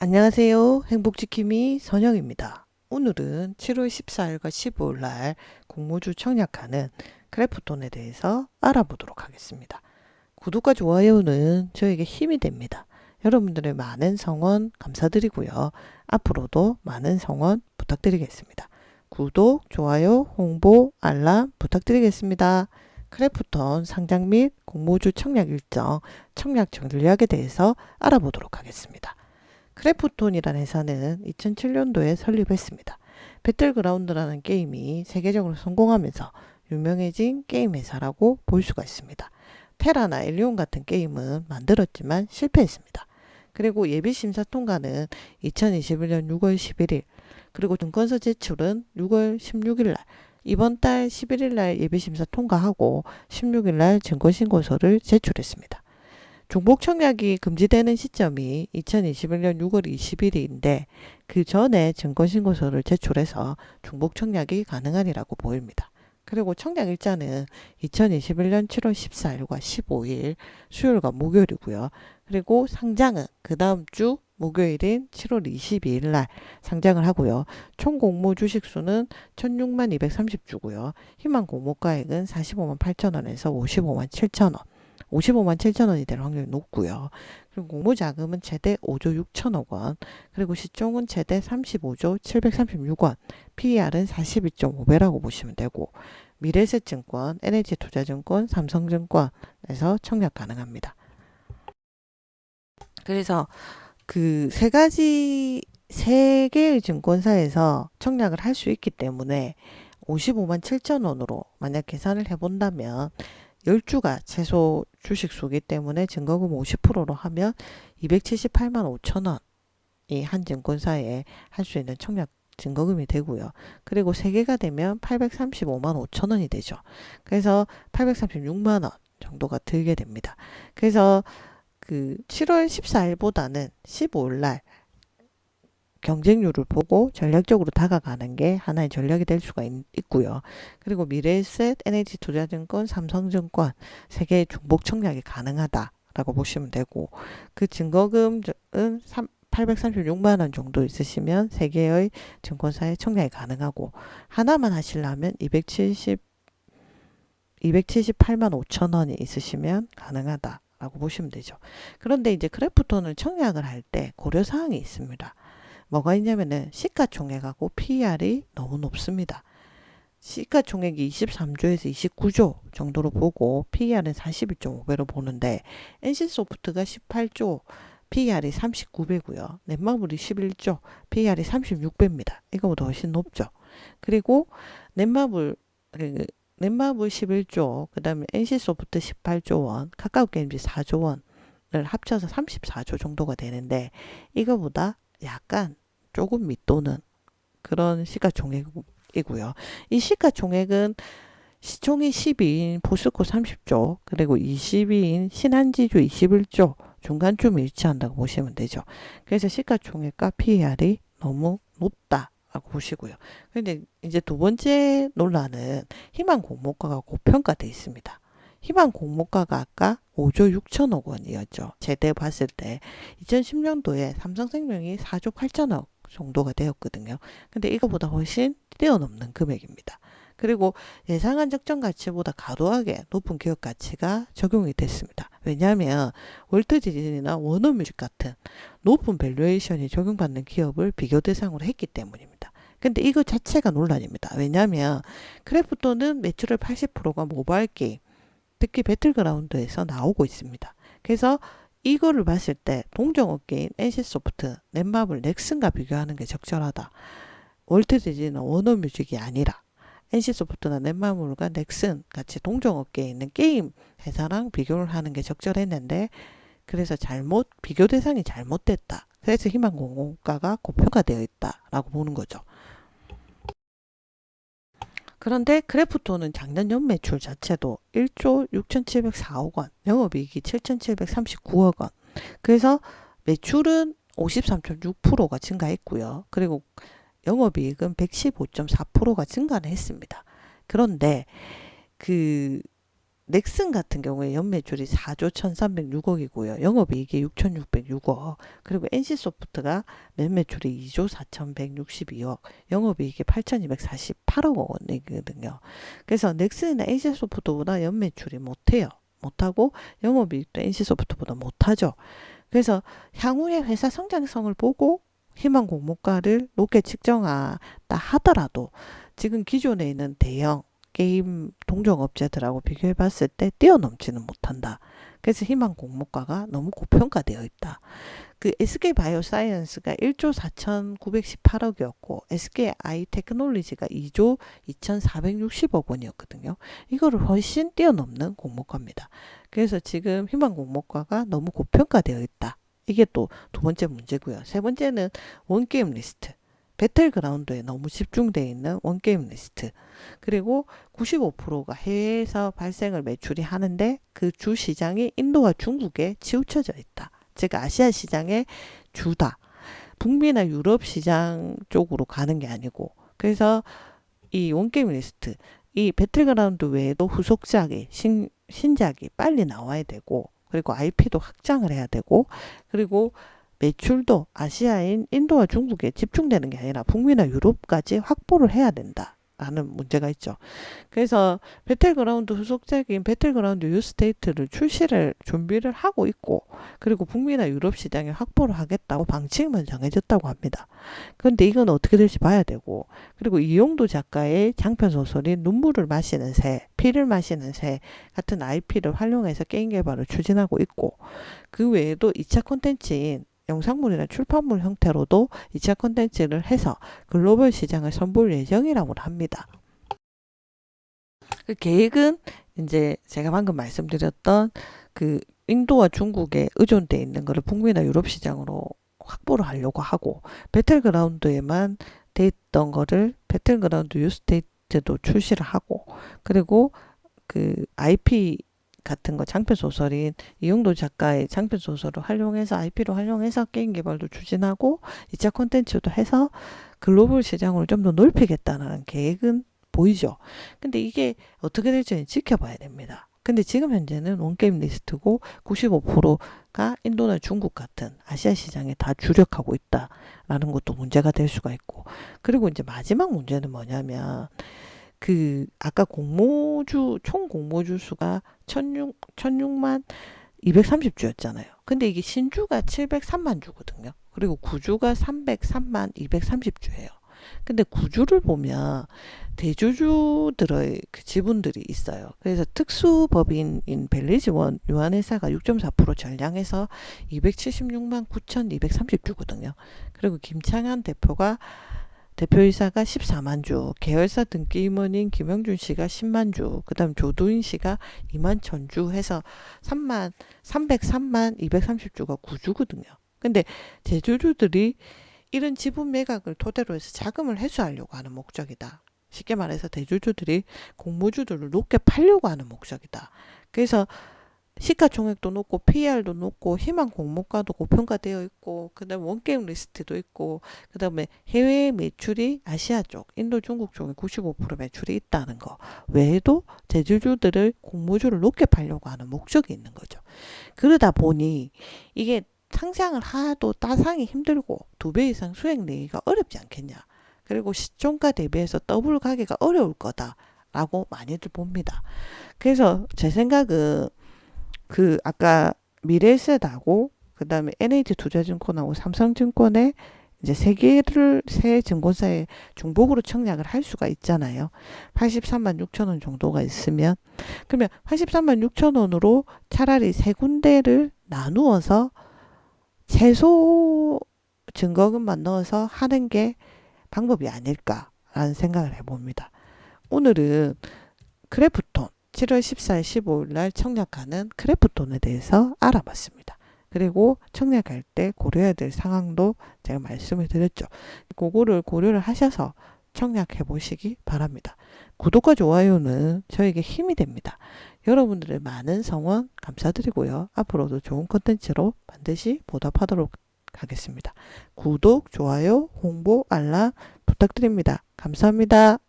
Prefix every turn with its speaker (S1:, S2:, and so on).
S1: 안녕하세요. 행복지킴이 선영입니다. 오늘은 7월 14일과 15일 날 공모주 청약하는 크래프톤에 대해서 알아보도록 하겠습니다. 구독과 좋아요는 저에게 힘이 됩니다. 여러분들의 많은 성원 감사드리고요. 앞으로도 많은 성원 부탁드리겠습니다. 구독, 좋아요, 홍보, 알람 부탁드리겠습니다. 크래프톤 상장 및 공모주 청약 일정, 청약 전략에 대해서 알아보도록 하겠습니다. 크래프톤이라는 회사는 2007년도에 설립했습니다. 배틀그라운드라는 게임이 세계적으로 성공하면서 유명해진 게임 회사라고 볼 수가 있습니다. 테라나 엘리온 같은 게임은 만들었지만 실패했습니다. 그리고 예비심사 통과는 2021년 6월 11일, 그리고 증권서 제출은 6월 16일 날, 이번 달 11일 날 예비심사 통과하고 16일 날 증권신고서를 제출했습니다. 중복 청약이 금지되는 시점이 2021년 6월 20일인데 그 전에 증권신고서를 제출해서 중복 청약이 가능하리라고 보입니다. 그리고 청약 일자는 2021년 7월 14일과 15일 수요일과 목요일이고요. 그리고 상장은 그 다음 주 목요일인 7월 22일 날 상장을 하고요. 총 공모 주식수는 16만 230주고요. 희망 공모가액은 45만 8천원에서 55만 7천원. 55만 7천 원이 될 확률이 높고요. 그리고 공모 자금은 최대 5조 6천억 원, 그리고 시총은 최대 35조 736원, PER은 42.5배라고 보시면 되고, 미래에셋증권, NH투자증권, 삼성증권에서 청약 가능합니다. 그래서 그 세 개의 증권사에서 청약을 할 수 있기 때문에 55만 7천 원으로 만약 계산을 해본다면 10주가 최소 주식수기 때문에 증거금 50%로 하면 278만 5천 원이 한 증권사에 할 수 있는 청약 증거금이 되고요. 그리고 3개가 되면 835만 5천 원이 되죠. 그래서 836만 원 정도가 들게 됩니다. 그래서 그 7월 14일보다는 15일 날 경쟁률을 보고 전략적으로 다가가는 게 하나의 전략이 될 수가 있고요. 그리고 미래에셋, NH투자증권, 삼성증권 세 개의 중복 청약이 가능하다라고 보시면 되고, 그 증거금은 836만 원 정도 있으시면 세 개의 증권사에 청약이 가능하고, 하나만 하시려면 278만 5천 원이 있으시면 가능하다라고 보시면 되죠. 그런데 이제 크래프톤을 청약을 할 때 고려사항이 있습니다. 뭐가 있냐면은 시가총액하고 PER이 너무 높습니다. 시가총액이 23조에서 29조 정도로 보고 PER은 41.5배로 보는데 NC소프트가 18조, PER이 39배고요. 넷마블이 11조, PER이 36배입니다. 이거보다 훨씬 높죠. 그리고 넷마블 넷마블 11조, 그 다음에 NC소프트 18조 원, 카카오게임즈 4조 원을 합쳐서 34조 정도가 되는데 이거보다 약간 조금 밑도는 그런 시가총액이고요. 이 시가총액은 시총이 12인 포스코 30조, 그리고 22인 신한지주 21조 중간쯤에 위치한다고 보시면 되죠. 그래서 시가총액과 PER이 너무 높다라고 보시고요. 근데 이제 두 번째 논란은 희망 공모가가 고평가돼 있습니다. 희망 공모가가 아까 5조 6천억 원이었죠. 제때 봤을 때 2010년도에 삼성생명이 4조 8천억 정도가 되었거든요. 근데 이거보다 훨씬 뛰어넘는 금액입니다. 그리고 예상한 적정 가치보다 과도하게 높은 기업 가치가 적용이 됐습니다. 왜냐하면 월트 디즈니나 워너뮤직 같은 높은 밸류에이션이 적용받는 기업을 비교 대상으로 했기 때문입니다. 근데 이거 자체가 논란입니다. 왜냐하면 크래프톤은 매출의 80%가 모바일 게임, 특히 배틀그라운드에서 나오고 있습니다. 그래서 이거를 봤을 때 동종업계인 NC소프트, 넷마블, 넥슨과 비교하는 게 적절하다. 월트 디즈니나 워너뮤직이 아니라 NC소프트나 넷마블과 넥슨 같이 동종업계에 있는 게임 회사랑 비교를 하는 게 적절했는데 그래서 비교 대상이 잘못됐다. 그래서 희망공고가가 고평가되어 있다라고 보는 거죠. 그런데 크래프톤은 작년 연매출 자체도 1조 6,704억 원, 영업이익이 7,739억 원. 그래서 매출은 53.6%가 증가했고요. 그리고 영업이익은 115.4%가 증가는 했습니다. 그런데 그 넥슨 같은 경우에 연매출이 4조 1306억이고요. 영업이익이 6606억. 그리고 NC소프트가 연매출이 2조 4162억. 영업이익이 8248억 원이거든요. 그래서 넥슨이나 NC소프트보다 연매출이 못해요. 못하고 영업이익도 NC소프트보다 못하죠. 그래서 향후의 회사 성장성을 보고 희망 공모가를 높게 측정하다 하더라도 지금 기존에 있는 대형 게임 동종업체들하고 비교해 봤을 때 뛰어넘지는 못한다. 그래서 희망 공모가가 너무 고평가되어 있다. 그 SK 바이오사이언스가 1조 4,918억이었고 SK 아이테크놀로지가 2조 2,460억 원이었거든요. 이거를 훨씬 뛰어넘는 공모가입니다. 그래서 지금 희망 공모가가 너무 고평가되어 있다. 이게 또 두 번째 문제고요. 세 번째는 원게임 리스트. 배틀그라운드에 너무 집중되어 있는 원게임 리스트. 그리고 95%가 해외에서 발생을 매출이 하는데 그 주 시장이 인도와 중국에 치우쳐져 있다. 즉 아시아 시장의 주다. 북미나 유럽 시장 쪽으로 가는 게 아니고 그래서 이 원게임 리스트 이 배틀그라운드 외에도 후속작이 신작이 빨리 나와야 되고 그리고 IP도 확장을 해야 되고 그리고 매출도 아시아인 인도와 중국에 집중되는 게 아니라 북미나 유럽까지 확보를 해야 된다. 라는 문제가 있죠. 그래서 배틀그라운드 후속작인 배틀그라운드 유스테이트를 출시를 준비를 하고 있고 그리고 북미나 유럽 시장에 확보를 하겠다고 방침은 정해졌다고 합니다. 그런데 이건 어떻게 될지 봐야 되고 그리고 이용도 작가의 장편 소설인 눈물을 마시는 새, 피를 마시는 새 같은 IP를 활용해서 게임 개발을 추진하고 있고 그 외에도 2차 콘텐츠인 영상물이나 출판물 형태로도 2차 콘텐츠를 해서 글로벌 시장을 선보일 예정이라고 합니다. 그 계획은 이제 제가 방금 말씀드렸던 그 인도와 중국에 의존되어 있는 것을 북미나 유럽 시장으로 확보를 하려고 하고 배틀그라운드에만 돼 있던 거를 배틀그라운드 유스테이트도 출시를 하고 그리고 그 IP 같은 거 장편 소설인 이용도 작가의 장편 소설을 활용해서 IP로 활용해서 게임 개발도 추진하고 2차 콘텐츠도 해서 글로벌 시장을 좀 더 넓히겠다는 계획은 보이죠. 근데 이게 어떻게 될지는 지켜봐야 됩니다. 근데 지금 현재는 원게임 리스트고 95%가 인도나 중국 같은 아시아 시장에 다 주력하고 있다라는 것도 문제가 될 수가 있고 그리고 이제 마지막 문제는 뭐냐면 그 아까 총 공모주 수가 1006만 230주였잖아요. 근데 이게 신주가 703만 주거든요. 그리고 구주가 303만 230주예요. 근데 구주를 보면 대주주들의 그 지분들이 있어요. 그래서 특수법인인 벨리즈원 유한회사가 6.4% 전량해서 276만 9,230주거든요. 그리고 김창한 대표이사가 14만 주, 계열사 등기 임원인 김영준 씨가 10만 주, 그 다음 조두인 씨가 2만 천주 해서 303만 230주가 구주거든요. 근데 대주주들이 이런 지분 매각을 토대로 해서 자금을 회수하려고 하는 목적이다. 쉽게 말해서 대주주들이 공모주들을 높게 팔려고 하는 목적이다. 그래서 시가총액도 높고 PER도 높고 희망 공모가도 고평가되어 있고 그다음에 원게임 리스트도 있고 그다음에 해외 매출이 아시아 쪽 인도 중국 쪽에 95% 매출이 있다는 거 외에도 대주주들을 공모주를 높게 팔려고 하는 목적이 있는 거죠. 그러다 보니 이게 상장을 하도 따상이 힘들고 2배 이상 수익 내기가 어렵지 않겠냐. 그리고 시총가 대비해서 더블 가기가 어려울 거다라고 많이들 봅니다. 그래서 제 생각은 그 아까 미래에셋하고 그다음에 NH투자증권하고 삼성증권에 이제 세 증권사에 중복으로 청약을 할 수가 있잖아요. 83만 6천 원 정도가 있으면 그러면 83만 6천 원으로 차라리 세 군데를 나누어서 최소 증거금만 넣어서 하는 게 방법이 아닐까라는 생각을 해봅니다. 오늘은 크래프톤 7월 14일 15일 날 청약하는 크래프톤에 대해서 알아봤습니다. 그리고 청약할 때 고려해야 될 상황도 제가 말씀을 드렸죠. 그거를 고려를 하셔서 청약해 보시기 바랍니다. 구독과 좋아요는 저에게 힘이 됩니다. 여러분들의 많은 성원 감사드리고요. 앞으로도 좋은 콘텐츠로 반드시 보답하도록 하겠습니다. 구독, 좋아요, 홍보, 알람 부탁드립니다. 감사합니다.